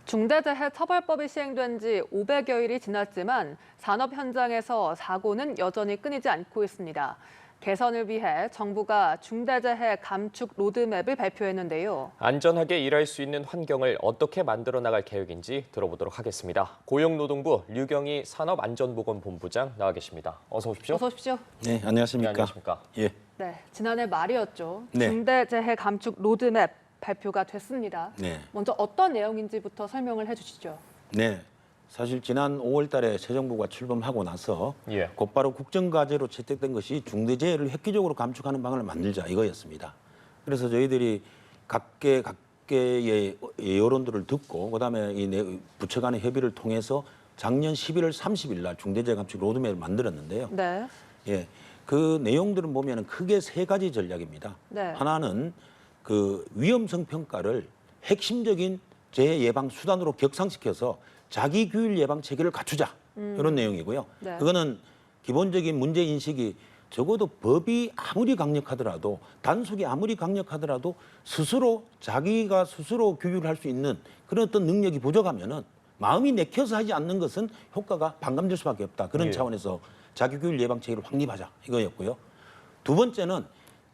중대재해처벌법이 시행된 지 500여일이 지났지만 산업 현장에서 사고는 여전히 끊이지 않고 있습니다. 개선을 위해 정부가 중대재해 감축 로드맵을 발표했는데요. 안전하게 일할 수 있는 환경을 어떻게 만들어 나갈 계획인지 들어보도록 하겠습니다. 고용노동부 류경희 산업안전보건본부장 나와 계십니다. 어서 오십시오. 어서 오십시오. 네, 안녕하십니까. 네, 안녕하십니까. 예. 네, 지난해 말이었죠. 네. 중대재해 감축 로드맵 발표가 됐습니다. 네. 먼저 어떤 내용인지부터 설명을 해주시죠. 네. 사실 지난 5월 달에 새 정부가 출범하고 나서 예. 곧바로 국정과제로 채택된 것이 중대재해를 획기적으로 감축하는 방안을 만들자 이거였습니다. 그래서 저희들이 각계의 여론들을 듣고 그다음에 이 부처 간의 협의를 통해서 작년 11월 30일 날 중대재해 감축 로드맵을 만들었는데요. 네. 예. 그 내용들은 보면 크게 세 가지 전략입니다. 네. 하나는 그 위험성 평가를 핵심적인 재해 예방 수단으로 격상시켜서 자기 규율 예방 체계를 갖추자 이런 내용이고요. 네. 그거는 기본적인 문제 인식이 적어도 법이 아무리 강력하더라도 단속이 아무리 강력하더라도 자기가 스스로 규율할 수 있는 그런 어떤 능력이 부족하면은 마음이 내켜서 하지 않는 것은 효과가 반감될 수밖에 없다. 그런 예. 차원에서 자기 규율 예방 체계를 확립하자 이거였고요. 두 번째는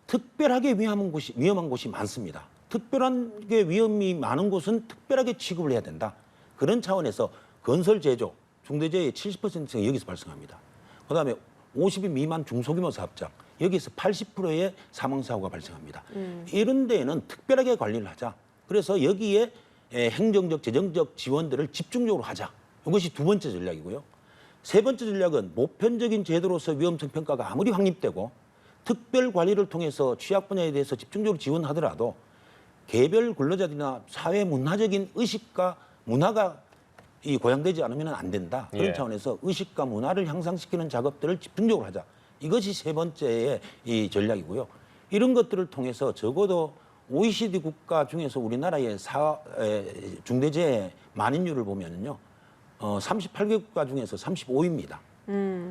특별하게 위험한 곳이 많습니다. 특별하게 위험이 많은 곳은 특별하게 취급을 해야 된다. 그런 차원에서 건설 제조, 중대재해의 70%가 여기서 발생합니다. 그다음에 50인 미만 중소규모 사업장, 여기서 80%의 사망사고가 발생합니다. 이런 데에는 특별하게 관리를 하자. 그래서 여기에 행정적, 재정적 지원들을 집중적으로 하자. 이것이 두 번째 전략이고요. 세 번째 전략은 보편적인 제도로서 위험성 평가가 아무리 확립되고 특별 관리를 통해서 취약 분야에 대해서 집중적으로 지원하더라도 개별 근로자들이나 사회 문화적인 의식과 문화가 고양되지 않으면 안 된다. 그런 예. 차원에서 의식과 문화를 향상시키는 작업들을 집중적으로 하자. 이것이 세 번째의 이 전략이고요. 이런 것들을 통해서 적어도 OECD 국가 중에서 우리나라의 중대재해 만인율을 보면요, 38개 국가 중에서 35위입니다.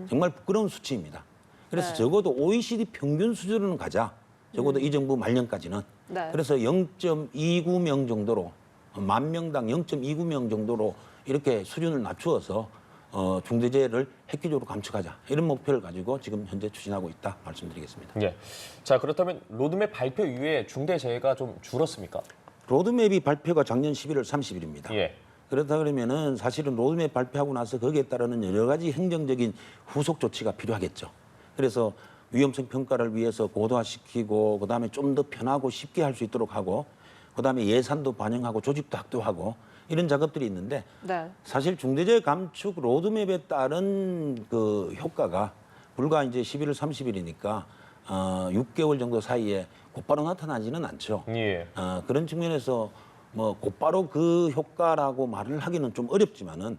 정말 부끄러운 수치입니다. 그래서 네. 적어도 OECD 평균 수준으로는 가자. 적어도 이 정부 말년까지는. 네. 그래서 0.29명 정도로, 만 명당 0.29명 정도로 이렇게 수준을 낮추어서 중대재해를 획기적으로 감축하자. 이런 목표를 가지고 지금 현재 추진하고 있다 말씀드리겠습니다. 예. 자, 그렇다면 로드맵 발표 이후에 중대재해가 좀 줄었습니까? 로드맵이 발표가 작년 11월 30일입니다. 예. 그렇다 그러면은 사실은 로드맵 발표하고 나서 거기에 따르는 여러 가지 행정적인 후속 조치가 필요하겠죠. 그래서 위험성 평가를 위해서 고도화시키고 그다음에 좀 더 편하고 쉽게 할 수 있도록 하고 그다음에 예산도 반영하고 조직도 확대하고 이런 작업들이 있는데 네. 사실 중대재해 감축 로드맵에 따른 그 효과가 불과 이제 11월 30일이니까 6개월 정도 사이에 곧바로 나타나지는 않죠. 예. 그런 측면에서 뭐 곧바로 그 효과라고 말을 하기는 좀 어렵지만은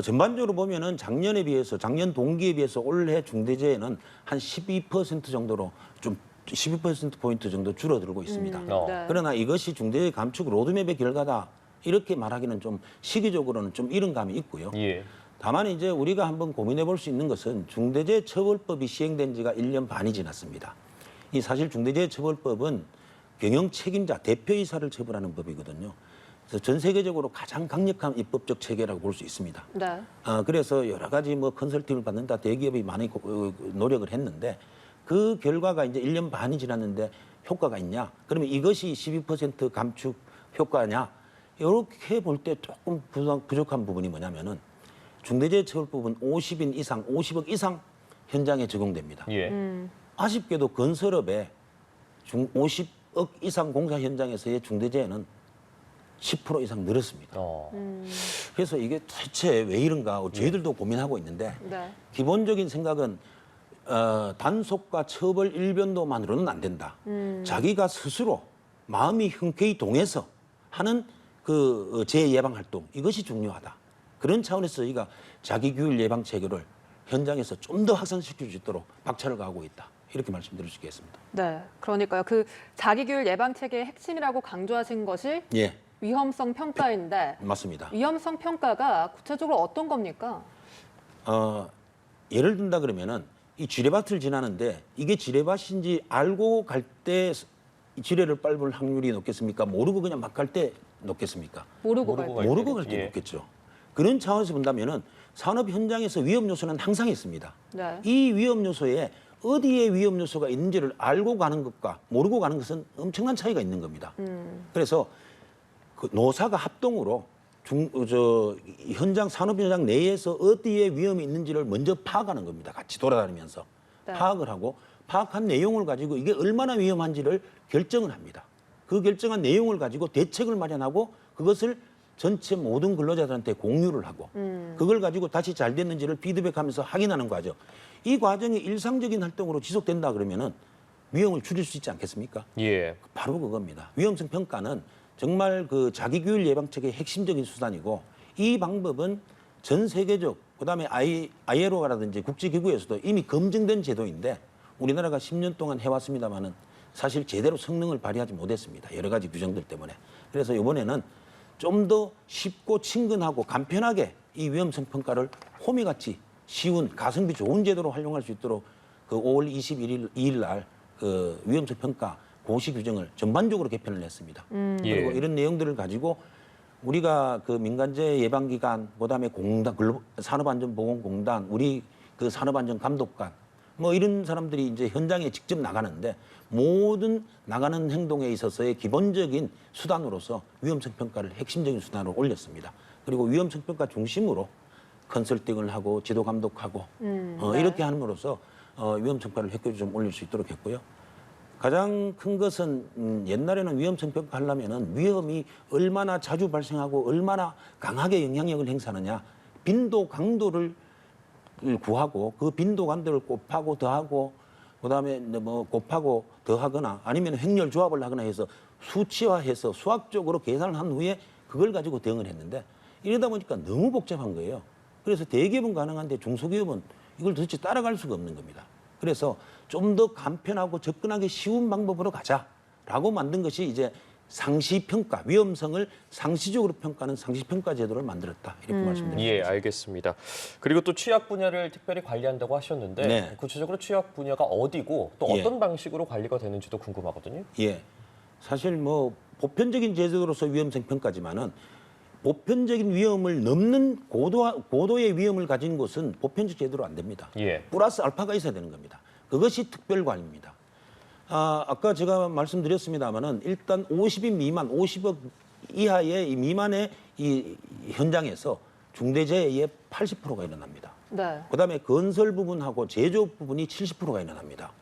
전반적으로 보면은 작년 동기에 비해서 올해 중대재해는 한 12% 정도로 좀 12%포인트 정도 줄어들고 있습니다. 네. 그러나 이것이 중대재해 감축 로드맵의 결과다. 이렇게 말하기는 좀 시기적으로는 좀 이른 감이 있고요. 예. 다만 이제 우리가 한번 고민해 볼 수 있는 것은 중대재해처벌법이 시행된 지가 1년 반이 지났습니다. 이 사실 중대재해처벌법은 경영 책임자, 대표이사를 처벌하는 법이거든요. 그래서 전 세계적으로 가장 강력한 입법적 체계라고 볼 수 있습니다. 네. 그래서 여러 가지 뭐 컨설팅을 받는다 대기업이 많이 노력을 했는데 그 결과가 이제 1년 반이 지났는데 효과가 있냐? 그러면 이것이 12% 감축 효과냐? 이렇게 볼 때 조금 부족한 부분이 뭐냐면은 중대재해처벌법은 50인 이상, 50억 이상 현장에 적용됩니다. 예. 아쉽게도 건설업에 50억 이상 공사 현장에서의 중대재해는 10% 이상 늘었습니다. 그래서 이게 대체 왜 이런가 저희들도 고민하고 있는데 네. 기본적인 생각은 단속과 처벌 일변도만으로는 안 된다. 자기가 스스로 마음이 흔쾌히 동해서 하는 그 재해 예방 활동 이것이 중요하다. 그런 차원에서 저희가 자기 규율 예방 체계를 현장에서 좀 더 확산시킬 수 있도록 박차를 가하고 있다. 이렇게 말씀드릴 수 있겠습니다. 네. 그러니까요. 그 자기규율 예방 체계의 핵심이라고 강조하신 것이 예, 위험성 평가인데 맞습니다. 위험성 평가가 구체적으로 어떤 겁니까? 예를 든다 그러면은 이 지뢰밭을 지나는데 이게 지뢰밭인지 알고 갈 때 지뢰를 밟을 확률이 높겠습니까? 모르고 그냥 막 갈 때 높겠습니까? 모르고 모르고 갈 때. 모르고 갈 때 예. 높겠죠. 그런 차원에서 본다면은 산업 현장에서 위험 요소는 항상 있습니다. 네. 이 위험 요소에 어디에 위험 요소가 있는지를 알고 가는 것과 모르고 가는 것은 엄청난 차이가 있는 겁니다. 그래서 그 노사가 합동으로 현장 산업 현장 내에서 어디에 위험이 있는지를 먼저 파악하는 겁니다. 같이 돌아다니면서 네. 파악을 하고 파악한 내용을 가지고 이게 얼마나 위험한지를 결정을 합니다. 그 결정한 내용을 가지고 대책을 마련하고 그것을 전체 모든 근로자들한테 공유를 하고 그걸 가지고 다시 잘 됐는지를 피드백하면서 확인하는 과정. 이 과정이 일상적인 활동으로 지속된다 그러면은 위험을 줄일 수 있지 않겠습니까? 예. 바로 그겁니다. 위험성 평가는 정말 그 자기 규율 예방책의 핵심적인 수단이고 이 방법은 전 세계적 그다음에 ILO라든지 국제기구에서도 이미 검증된 제도인데 우리나라가 10년 동안 해왔습니다마는 사실 제대로 성능을 발휘하지 못했습니다. 여러 가지 규정들 때문에. 그래서 이번에는 좀 더 쉽고 친근하고 간편하게 이 위험성 평가를 호미같이 쉬운 가성비 좋은 제도로 활용할 수 있도록 그 5월 21일 날 그 위험성 평가 고시 규정을 전반적으로 개편을 했습니다. 그리고 예. 이런 내용들을 가지고 우리가 그 민간재해 예방기관, 그다음에 공단, 산업안전보건공단, 우리 그 산업안전감독관, 뭐 이런 사람들이 이제 현장에 직접 나가는데 모든 나가는 행동에 있어서의 기본적인 수단으로서 위험성 평가를 핵심적인 수단으로 올렸습니다. 그리고 위험성 평가 중심으로 컨설팅을 하고 지도 감독하고 네. 이렇게 함으로써 위험성 평가를 효과적으로 좀 올릴 수 있도록 했고요. 가장 큰 것은 옛날에는 위험성 평가하려면은 위험이 얼마나 자주 발생하고 얼마나 강하게 영향력을 행사하느냐 빈도 강도를 구하고 그 빈도 강도를 곱하고 더하고 그다음에 뭐 곱하고 더하거나 아니면 횡렬 조합을 하거나 해서 수치화해서 수학적으로 계산을 한 후에 그걸 가지고 대응을 했는데 이러다 보니까 너무 복잡한 거예요. 그래서 대기업은 가능한데 중소기업은 이걸 도대체 따라갈 수가 없는 겁니다. 그래서 좀 더 간편하고 접근하기 쉬운 방법으로 가자라고 만든 것이 이제 상시평가, 위험성을 상시적으로 평가하는 상시평가 제도를 만들었다. 이렇게 말씀드립니다. 예, 알겠습니다. 그리고 또 취약 분야를 특별히 관리한다고 하셨는데 네. 구체적으로 취약 분야가 어디고 또 예. 어떤 방식으로 관리가 되는지도 궁금하거든요. 예. 사실 뭐 보편적인 제도로서 위험성 평가지만은 보편적인 위험을 넘는 고도의 위험을 가진 곳은 보편적 제도로 안 됩니다. 예. 플러스 알파가 있어야 되는 겁니다. 그것이 특별관리입니다. 아까 제가 말씀드렸습니다마는 일단 50인 미만, 50억 이하의 이 미만의 이 현장에서 중대재해의 80%가 일어납니다. 네. 그다음에 건설 부분하고 제조업 부분이 70%가 일어납니다.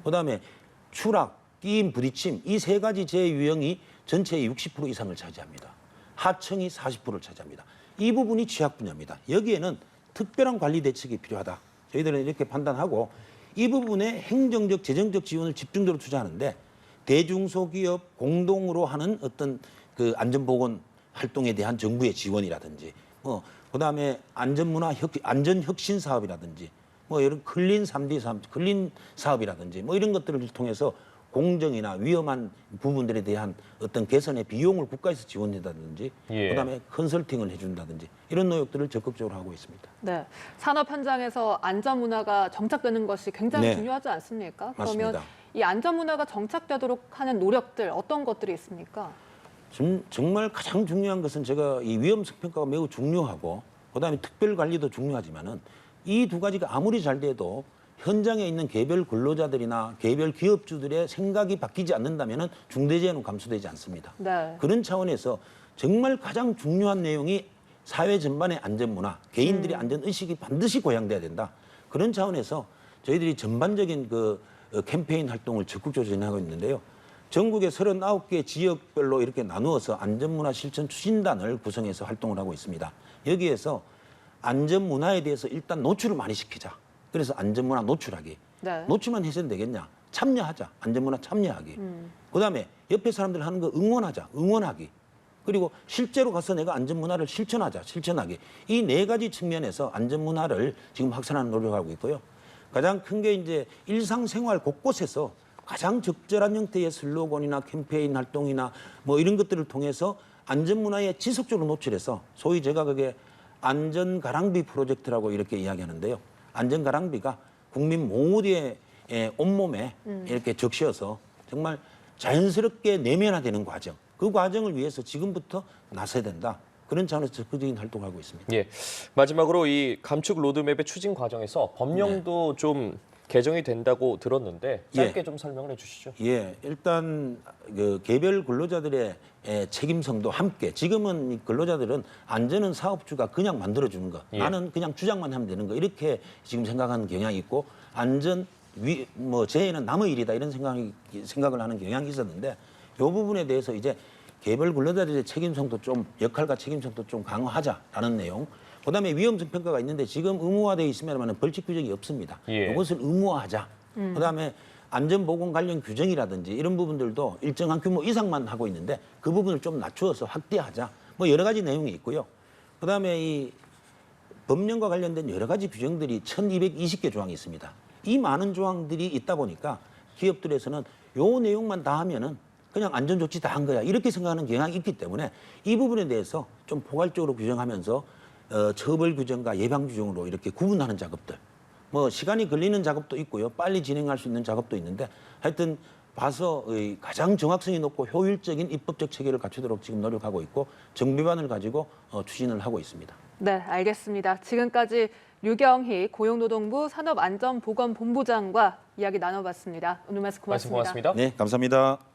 그다음에 추락, 끼임, 부딪힘 이 세 가지 재해 유형이 전체의 60% 이상을 차지합니다. 하청이 40%를 차지합니다. 이 부분이 취약 분야입니다. 여기에는 특별한 관리 대책이 필요하다. 저희들은 이렇게 판단하고 이 부분에 행정적, 재정적 지원을 집중적으로 투자하는데 대중소기업 공동으로 하는 어떤 그 안전보건 활동에 대한 정부의 지원이라든지 그다음에 안전혁신 사업이라든지 이런 클린 3D 클린 사업이라든지 이런 것들을 통해서 공정이나 위험한 부분들에 대한 어떤 개선의 비용을 국가에서 지원한다든지 예. 그다음에 컨설팅을 해준다든지 이런 노력들을 적극적으로 하고 있습니다. 네. 산업 현장에서 안전 문화가 정착되는 것이 굉장히 네. 중요하지 않습니까? 맞습니다. 그러면 이 안전 문화가 정착되도록 하는 노력들 어떤 것들이 있습니까? 정말 가장 중요한 것은 제가 이 위험성 평가가 매우 중요하고 그다음에 특별 관리도 중요하지만은 이 두 가지가 아무리 잘 돼도 현장에 있는 개별 근로자들이나 개별 기업주들의 생각이 바뀌지 않는다면은 중대재해는 감소되지 않습니다. 네. 그런 차원에서 정말 가장 중요한 내용이 사회 전반의 안전문화, 개인들의 안전의식이 반드시 고양돼야 된다. 그런 차원에서 저희들이 전반적인 그 캠페인 활동을 적극적으로 진행하고 있는데요. 전국의 39개 지역별로 이렇게 나누어서 안전문화 실천 추진단을 구성해서 활동을 하고 있습니다. 여기에서 안전문화에 대해서 일단 노출을 많이 시키자. 그래서 안전문화 노출하기. 네. 노출만 해서는 되겠냐? 참여하자. 안전문화 참여하기. 그다음에 옆에 사람들 하는 거 응원하자. 응원하기. 그리고 실제로 가서 내가 안전문화를 실천하자. 실천하기. 이 네 가지 측면에서 안전문화를 지금 확산하는 노력을 하고 있고요. 가장 큰 게 이제 일상생활 곳곳에서 가장 적절한 형태의 슬로건이나 캠페인 활동이나 이런 것들을 통해서 안전문화에 지속적으로 노출해서 소위 제가 그게 안전가랑비 프로젝트라고 이렇게 이야기하는데요. 안전가랑비가 국민 모두의 온몸에 이렇게 적셔서 정말 자연스럽게 내면화되는 과정. 그 과정을 위해서 지금부터 나서야 된다. 그런 차원에서 적극적인 활동을 하고 있습니다. 예. 마지막으로 이 감축 로드맵의 추진 과정에서 법령도 좀 개정이 된다고 들었는데 짧게 좀 설명을 해주시죠. 예, 일단 그 개별 근로자들의 책임성도 함께 지금은 이 근로자들은 안전은 사업주가 그냥 만들어주는 거, 예. 나는 그냥 주장만 하면 되는 거 이렇게 지금 생각하는 경향이 있고 안전 재해는 남의 일이다 이런 생각을 하는 경향이 있었는데 이 부분에 대해서 이제 개별 근로자들의 책임성도 좀 역할과 책임성도 좀 강화하자라는 내용. 그다음에 위험성 평가가 있는데 지금 의무화되어 있으면 벌칙 규정이 없습니다. 예. 이것을 의무화하자. 그다음에 안전보건 관련 규정이라든지 이런 부분들도 일정한 규모 이상만 하고 있는데 그 부분을 좀 낮추어서 확대하자. 뭐 여러 가지 내용이 있고요. 그다음에 이 법령과 관련된 여러 가지 규정들이 1220개 조항이 있습니다. 이 많은 조항들이 있다 보니까 기업들에서는 요 내용만 다 하면은 그냥 안전조치 다 한 거야. 이렇게 생각하는 경향이 있기 때문에 이 부분에 대해서 좀 포괄적으로 규정하면서 처벌 규정과 예방 규정으로 이렇게 구분하는 작업들. 뭐 시간이 걸리는 작업도 있고요. 빨리 진행할 수 있는 작업도 있는데 하여튼 봐서 가장 정확성이 높고 효율적인 입법적 체계를 갖추도록 지금 노력하고 있고 정비반을 가지고 추진을 하고 있습니다. 네, 알겠습니다. 지금까지 류경희 고용노동부 산업안전보건본부장과 이야기 나눠봤습니다. 오늘 말씀 고맙습니다. 말씀 고맙습니다. 네, 감사합니다.